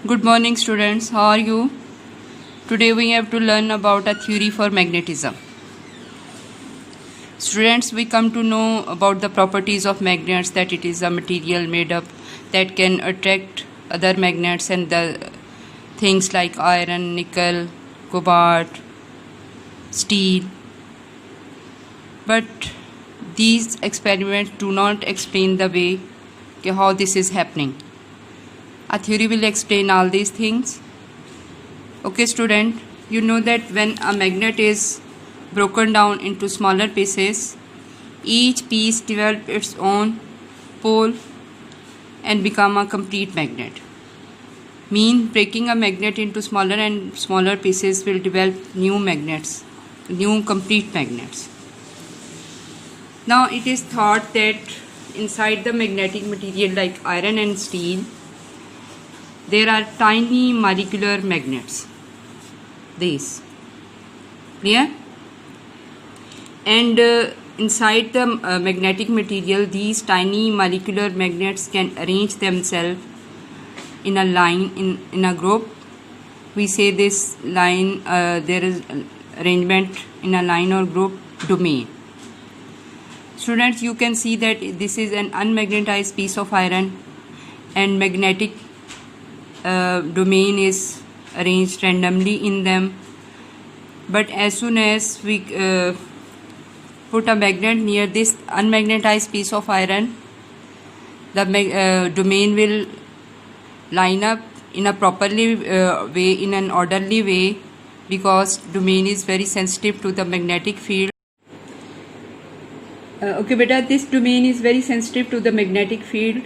Good morning students, how are you? Today we have to learn about a theory for magnetism. Students, we come to know about the properties of magnets, that it is a material made up that can attract other magnets and the things like iron, nickel, cobalt, steel. But these experiments do not explain the way how this is happening. A theory will explain all these things. Okay student, you know that when a magnet is broken down into smaller pieces, each piece develops its own pole and become a complete magnet. Breaking a magnet into smaller and smaller pieces will develop new magnets, new complete magnets. Now it is thought that inside the magnetic material like iron and steel, there are tiny molecular magnets. These clear? And inside the magnetic material, these tiny molecular magnets can arrange themselves in a line, in a group. We say this line, there is arrangement in a line or group domain. Students, you can see that this is an unmagnetized piece of iron and magnetic domain is arranged randomly in them. But as soon as we put a magnet near this unmagnetized piece of iron, the domain will line up in a properly way, in an orderly way, because domain is very sensitive to the magnetic field. Okay beta, this domain is very sensitive to the magnetic field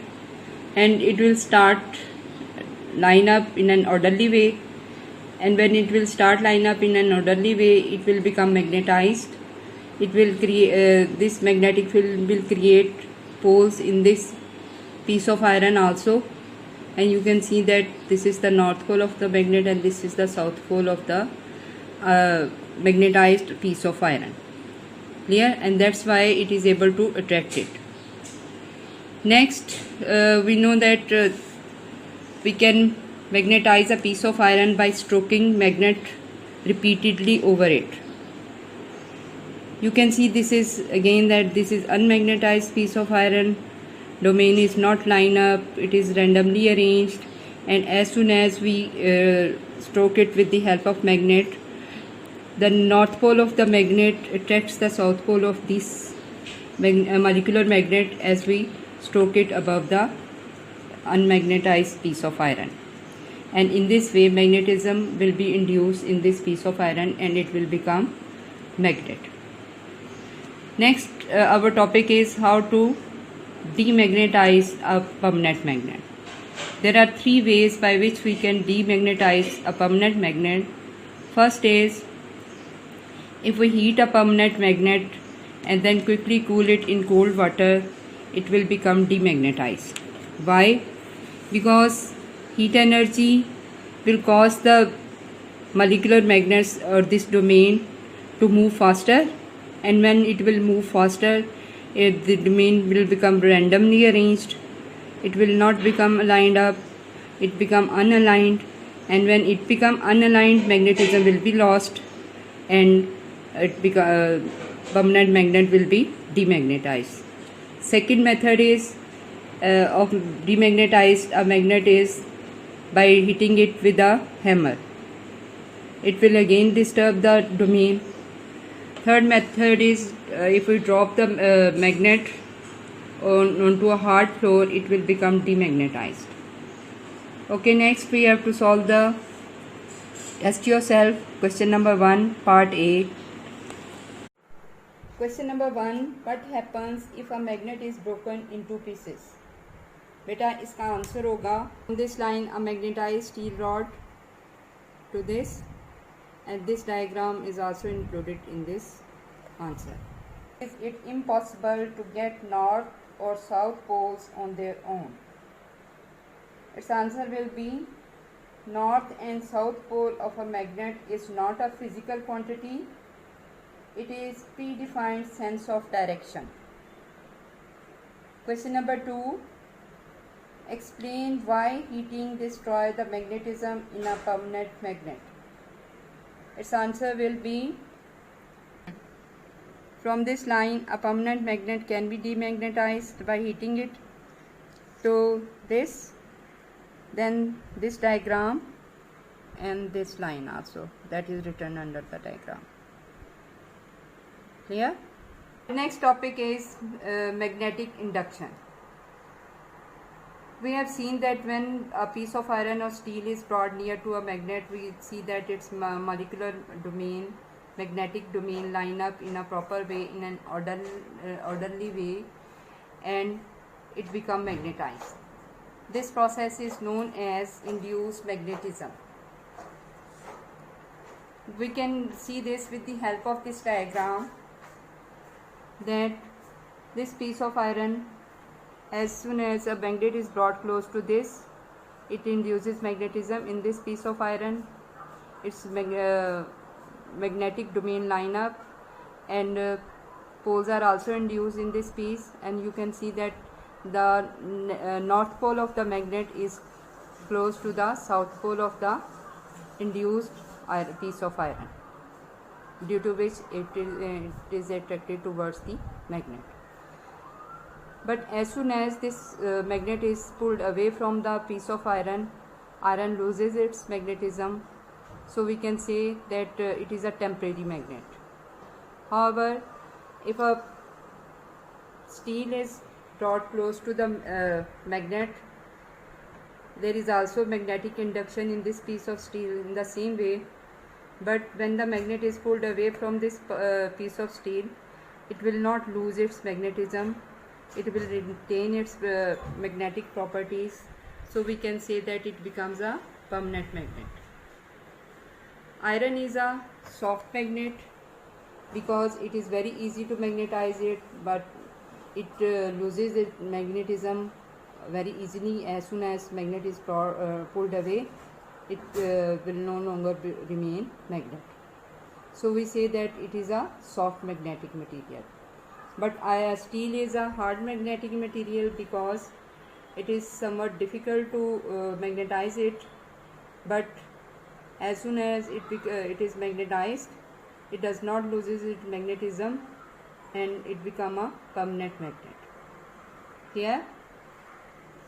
and it will start line up in an orderly way, and when it will start line up in an orderly way, it will become magnetized. It will create this magnetic field will create poles in this piece of iron also, and you can see that this is the north pole of the magnet and this is the south pole of the magnetized piece of iron. Clear? And that's why it is able to attract it. Next, we know that we can magnetize a piece of iron by stroking magnet repeatedly over it. You can see this is again that this is unmagnetized piece of iron. Domain is not line up, it is randomly arranged, and as soon as we stroke it with the help of magnet, the north pole of the magnet attracts the south pole of this molecular magnet as we stroke it above the unmagnetized piece of iron, and in this way magnetism will be induced in this piece of iron and it will become magnet. Next, our topic is how to demagnetize a permanent magnet. There are three ways by which we can demagnetize a permanent magnet. First is, if we heat a permanent magnet and then quickly cool it in cold water, it will become demagnetized. Why? Because heat energy will cause the molecular magnets or this domain to move faster, and when it will move faster, the domain will become randomly arranged. It will not become aligned up, it become unaligned, and when it become unaligned, magnetism will be lost and permanent magnet will be demagnetized. Second method is of demagnetized a magnet is by hitting it with a hammer. It will again disturb the domain. Third method is if we drop the magnet onto a hard floor, it will become demagnetized. Okay, next we have to solve the test yourself. Question number 1, part A. Question number 1, what happens if a magnet is broken into pieces? बेटा इसका answer होगा, on this line a magnetized steel rod to this, and this diagram is also included in this answer. Is it impossible to get north or south poles on their own? Its answer will be, north and south pole of a magnet is not a physical quantity, it is predefined sense of direction. Question number 2. Explain why heating destroys the magnetism in a permanent magnet. Its answer will be, from this line a permanent magnet can be demagnetized by heating it to this, then this diagram and this line also that is written under the diagram. Clear? The next topic is magnetic induction. We have seen that when a piece of iron or steel is brought near to a magnet, we see that its molecular domain, magnetic domain line up in a proper way, in an orderly way, and it become magnetized. This process is known as induced magnetism. We can see this with the help of this diagram, that this piece of iron, as soon as a magnet is brought close to this, it induces magnetism in this piece of iron. Its magnetic domain line up, and poles are also induced in this piece, and you can see that the north pole of the magnet is close to the south pole of the induced piece of iron, due to which it is attracted towards the magnet. But as soon as this magnet is pulled away from the piece of iron, iron loses its magnetism, so we can say that it is a temporary magnet. However, if a steel is brought close to the magnet, there is also magnetic induction in this piece of steel in the same way. But when the magnet is pulled away from this piece of steel, it will not lose its magnetism. It will retain its magnetic properties. So we can say that it becomes a permanent magnet. Iron is a soft magnet because it is very easy to magnetize it, but it loses its magnetism very easily. As soon as magnet is pulled away, it will no longer remain magnet. So we say that it is a soft magnetic material. But steel is a hard magnetic material because it is somewhat difficult to magnetize it, but as soon as it is magnetized, it does not lose its magnetism and it become a permanent magnet. Here,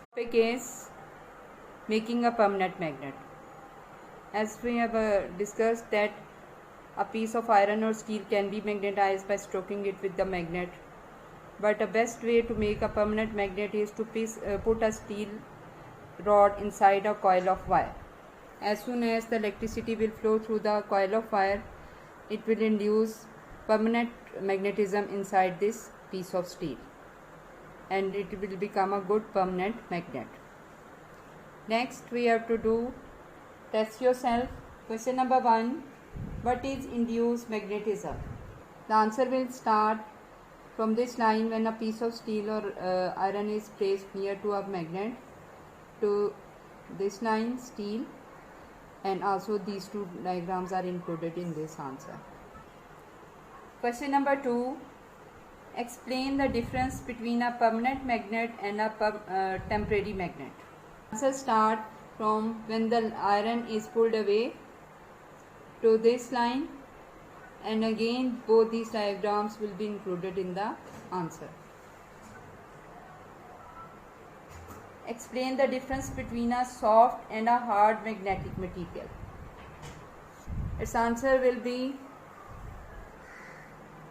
topic is making a permanent magnet. As we have discussed that a piece of iron or steel can be magnetized by stroking it with the magnet, but the best way to make a permanent magnet is to put a steel rod inside a coil of wire. As soon as the electricity will flow through the coil of wire, it will induce permanent magnetism inside this piece of steel, and it will become a good permanent magnet. Next, we have to do test yourself. Question number 1. What is induced magnetism? The answer will start from this line when a piece of steel or iron is placed near to a magnet, to this line steel, and also these two diagrams are included in this answer. Question number 2. Explain the difference between a permanent magnet and a temporary magnet. Answer start from when the iron is pulled away to this line, and again both these diagrams will be included in the answer. Explain the difference between a soft and a hard magnetic material. Its answer will be,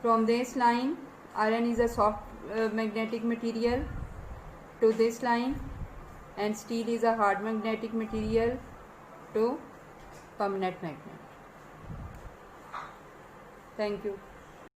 from this line iron is a soft magnetic material to this line, and steel is a hard magnetic material to permanent magnet. Thank you.